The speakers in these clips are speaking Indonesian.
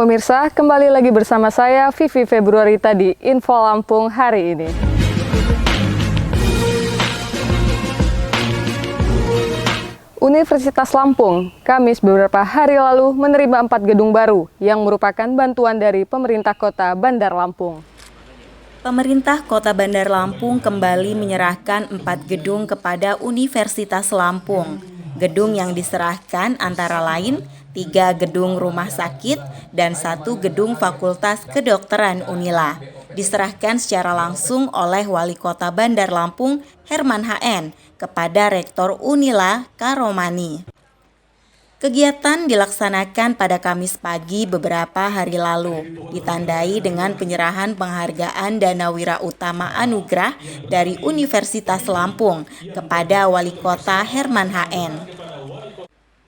pemirsa, kembali lagi bersama saya Vivi Februarita di Info Lampung hari ini. Universitas Lampung, Kamis beberapa hari lalu menerima 4 gedung baru yang merupakan bantuan dari pemerintah kota Bandar Lampung. Pemerintah Kota Bandar Lampung kembali menyerahkan 4 gedung kepada Universitas Lampung. Gedung yang diserahkan antara lain 3 gedung rumah sakit dan 1 gedung Fakultas Kedokteran Unila. Diserahkan secara langsung oleh Wali Kota Bandar Lampung Herman HN kepada Rektor Unila Karomani. Kegiatan dilaksanakan pada Kamis pagi beberapa hari lalu, ditandai dengan penyerahan penghargaan Dana Wira Utama Anugerah dari Universitas Lampung kepada Wali Kota Herman HN.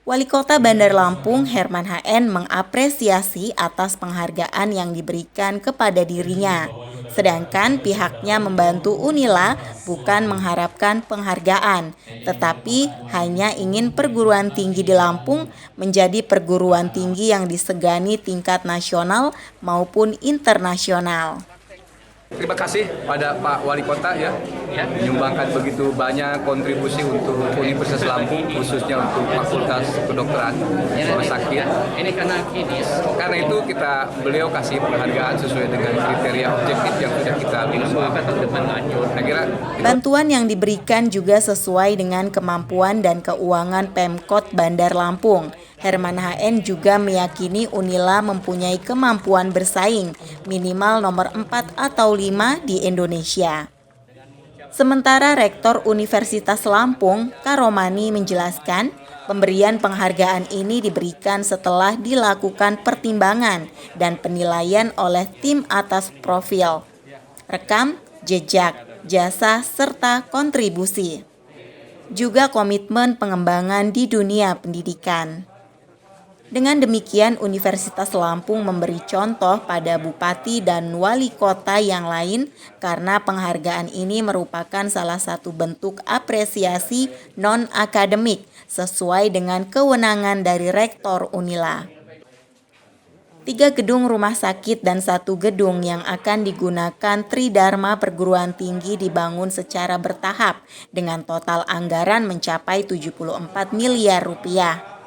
Wali Kota Bandar Lampung Herman HN mengapresiasi atas penghargaan yang diberikan kepada dirinya. Sedangkan pihaknya membantu Unila bukan mengharapkan penghargaan, tetapi hanya ingin perguruan tinggi di Lampung menjadi perguruan tinggi yang disegani tingkat nasional maupun internasional. Terima kasih pada Pak Wali Kota ya, menyumbangkan begitu banyak kontribusi untuk Universitas Lampung, khususnya untuk Fakultas Kedokteran Rumah Sakit. Ini karena itu beliau kasih penghargaan sesuai dengan kriteria objektif yang sudah kita Bantuan yang diberikan juga sesuai dengan kemampuan dan keuangan Pemkot Bandar Lampung. Herman HN juga meyakini Unila mempunyai kemampuan bersaing, minimal nomor 4 atau 5 di Indonesia. Sementara Rektor Universitas Lampung, Karomani menjelaskan, pemberian penghargaan ini diberikan setelah dilakukan pertimbangan dan penilaian oleh tim atas profil, rekam, jejak, jasa, serta kontribusi. Juga komitmen pengembangan di dunia pendidikan. Dengan demikian, Universitas Lampung memberi contoh pada bupati dan wali kota yang lain karena penghargaan ini merupakan salah satu bentuk apresiasi non-akademik sesuai dengan kewenangan dari Rektor Unila. 3 gedung rumah sakit dan 1 gedung yang akan digunakan Tridharma Perguruan Tinggi dibangun secara bertahap dengan total anggaran mencapai 74 miliar rupiah.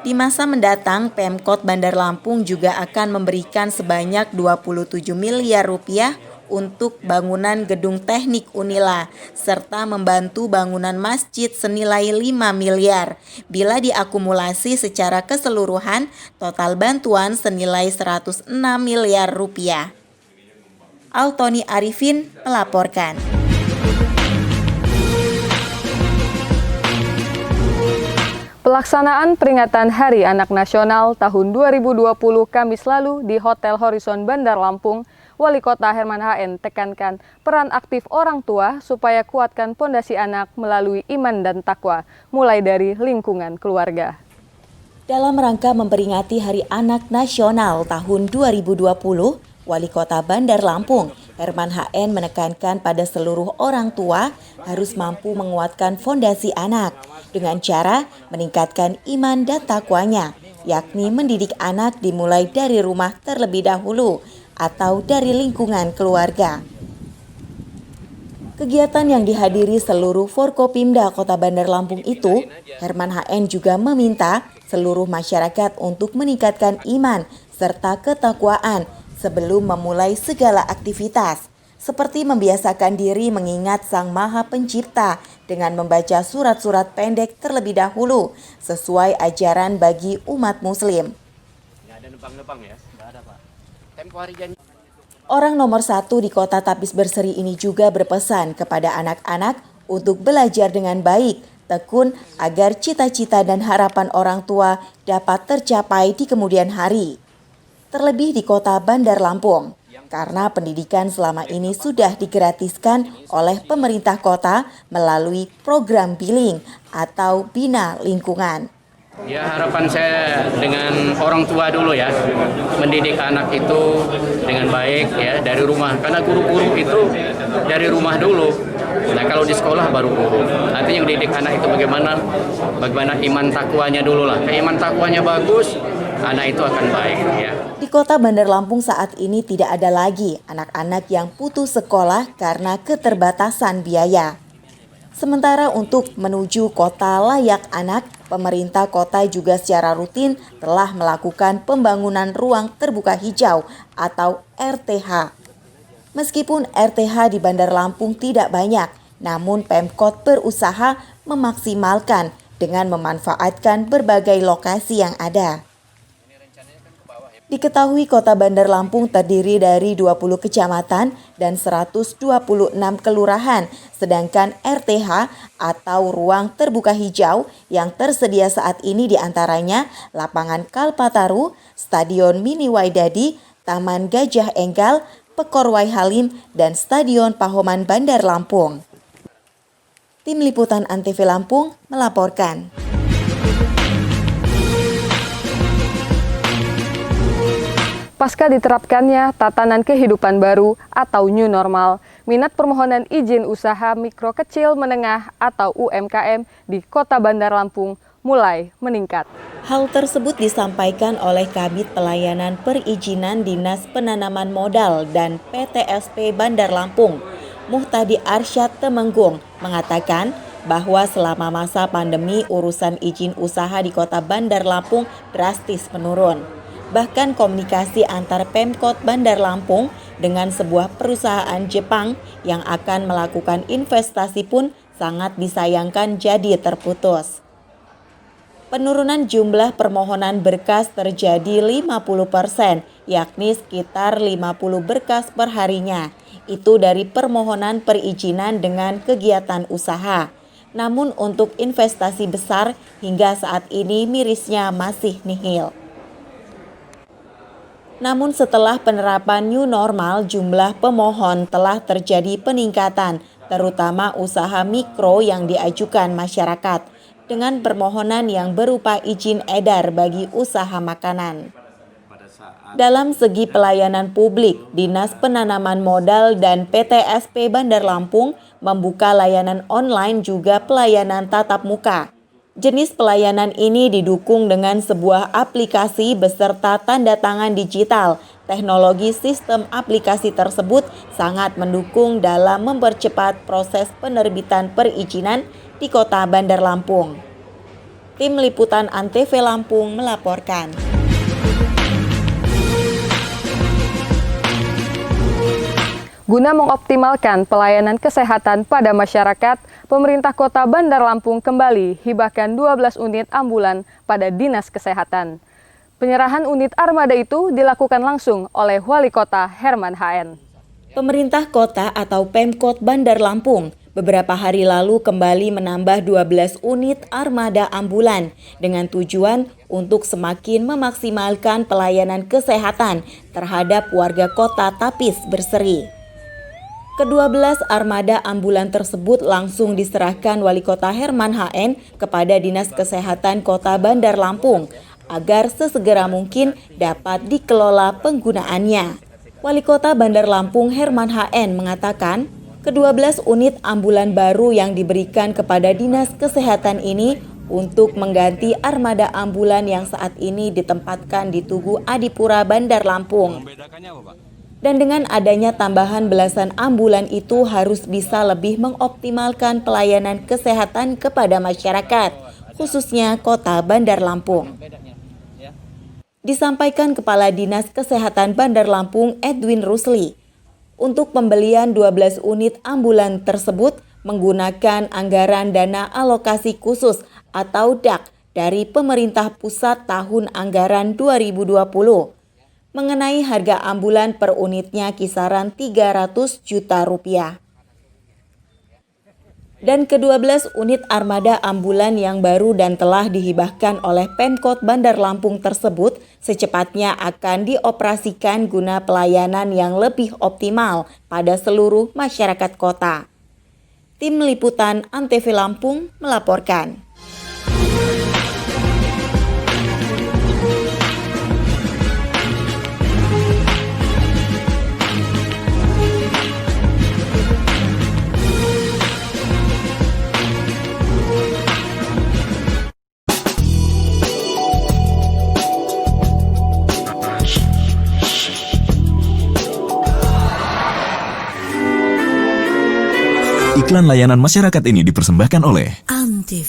Di masa mendatang, Pemkot Bandar Lampung juga akan memberikan sebanyak 27 miliar rupiah untuk bangunan gedung teknik Unila, serta membantu bangunan masjid senilai 5 miliar. Bila diakumulasi secara keseluruhan, total bantuan senilai 106 miliar rupiah. Altoni Arifin melaporkan. Pelaksanaan peringatan Hari Anak Nasional tahun 2020 Kamis lalu di Hotel Horizon Bandar Lampung, Wali Kota Herman HN tekankan peran aktif orang tua supaya kuatkan pondasi anak melalui iman dan takwa, mulai dari lingkungan keluarga. Dalam rangka memperingati Hari Anak Nasional tahun 2020, Wali Kota Bandar Lampung, Herman HN menekankan pada seluruh orang tua harus mampu menguatkan fondasi anak dengan cara meningkatkan iman dan takwanya, yakni mendidik anak dimulai dari rumah terlebih dahulu atau dari lingkungan keluarga. Kegiatan yang dihadiri seluruh Forkopimda Kota Bandar Lampung itu, Herman HN juga meminta seluruh masyarakat untuk meningkatkan iman serta ketakwaan sebelum memulai segala aktivitas, seperti membiasakan diri mengingat Sang Maha Pencipta dengan membaca surat-surat pendek terlebih dahulu, sesuai ajaran bagi umat Muslim. Orang nomor 1 di Kota Tapis Berseri ini juga berpesan kepada anak-anak untuk belajar dengan baik, tekun agar cita-cita dan harapan orang tua dapat tercapai di kemudian hari. Terlebih di Kota Bandar Lampung, karena pendidikan selama ini sudah digratiskan oleh pemerintah kota melalui program Biling atau Bina Lingkungan. Ya, harapan saya dengan orang tua dulu ya, mendidik anak itu dengan baik ya dari rumah, karena guru-guru itu dari rumah dulu. Nah, kalau di sekolah baru guru. Artinya yang didik anak itu bagaimana iman takwanya dulu lah. Iman takwanya bagus, anak itu akan baik ya. Di kota Bandar Lampung saat ini tidak ada lagi anak-anak yang putus sekolah karena keterbatasan biaya. Sementara untuk menuju kota layak anak, pemerintah kota juga secara rutin telah melakukan pembangunan ruang terbuka hijau atau RTH. Meskipun RTH di Bandar Lampung tidak banyak, namun Pemkot berusaha memaksimalkan dengan memanfaatkan berbagai lokasi yang ada. Diketahui kota Bandar Lampung terdiri dari 20 kecamatan dan 126 kelurahan, sedangkan RTH atau ruang terbuka hijau yang tersedia saat ini diantaranya Lapangan Kalpataru, Stadion Mini Waidadi, Taman Gajah Enggal, Pekor Wai Halim, dan Stadion Pahoman Bandar Lampung. Tim Liputan Antv Lampung melaporkan. Pasca diterapkannya tatanan kehidupan baru atau new normal, minat permohonan izin usaha mikro kecil menengah atau UMKM di Kota Bandar Lampung mulai meningkat. Hal tersebut disampaikan oleh Kabid Pelayanan Perizinan Dinas Penanaman Modal dan PTSP Bandar Lampung, Muhtadi Arsyad Temenggung, mengatakan bahwa selama masa pandemi urusan izin usaha di Kota Bandar Lampung drastis menurun. Bahkan komunikasi antar Pemkot Bandar Lampung dengan sebuah perusahaan Jepang yang akan melakukan investasi pun sangat disayangkan jadi terputus. Penurunan jumlah permohonan berkas terjadi 50%, yakni sekitar 50 berkas per harinya. Itu dari permohonan perizinan dengan kegiatan usaha. Namun untuk investasi besar hingga saat ini mirisnya masih nihil. Namun setelah penerapan new normal, jumlah pemohon telah terjadi peningkatan, terutama usaha mikro yang diajukan masyarakat, dengan permohonan yang berupa izin edar bagi usaha makanan. Dalam segi pelayanan publik, Dinas Penanaman Modal dan PTSP Bandar Lampung membuka layanan online juga pelayanan tatap muka. Jenis pelayanan ini didukung dengan sebuah aplikasi beserta tanda tangan digital. Teknologi sistem aplikasi tersebut sangat mendukung dalam mempercepat proses penerbitan perizinan di Kota Bandar Lampung. Tim Liputan Antv Lampung melaporkan. Guna mengoptimalkan pelayanan kesehatan pada masyarakat, pemerintah Kota Bandar Lampung kembali hibahkan 12 unit ambulan pada Dinas Kesehatan. Penyerahan unit armada itu dilakukan langsung oleh Wali Kota Herman HN. Pemerintah kota atau Pemkot Bandar Lampung beberapa hari lalu kembali menambah 12 unit armada ambulan dengan tujuan untuk semakin memaksimalkan pelayanan kesehatan terhadap warga kota Tapis Berseri. Ke-12 armada ambulan tersebut langsung diserahkan Wali Kota Herman HN kepada Dinas Kesehatan Kota Bandar Lampung agar sesegera mungkin dapat dikelola penggunaannya. Wali Kota Bandar Lampung Herman HN mengatakan, ke-12 unit ambulan baru yang diberikan kepada Dinas Kesehatan ini untuk mengganti armada ambulan yang saat ini ditempatkan di Tugu Adipura Bandar Lampung. Dan dengan adanya tambahan belasan ambulan itu harus bisa lebih mengoptimalkan pelayanan kesehatan kepada masyarakat, khususnya Kota Bandar Lampung. Disampaikan Kepala Dinas Kesehatan Bandar Lampung Edwin Rusli, untuk pembelian 12 unit ambulan tersebut menggunakan anggaran dana alokasi khusus atau DAK dari pemerintah pusat tahun anggaran 2020. Mengenai harga ambulan per unitnya kisaran 300 juta rupiah. Dan ke-12 unit armada ambulan yang baru dan telah dihibahkan oleh Pemkot Bandar Lampung tersebut secepatnya akan dioperasikan guna pelayanan yang lebih optimal pada seluruh masyarakat kota. Tim Liputan Antv Lampung melaporkan. Iklan layanan masyarakat ini dipersembahkan oleh Antv.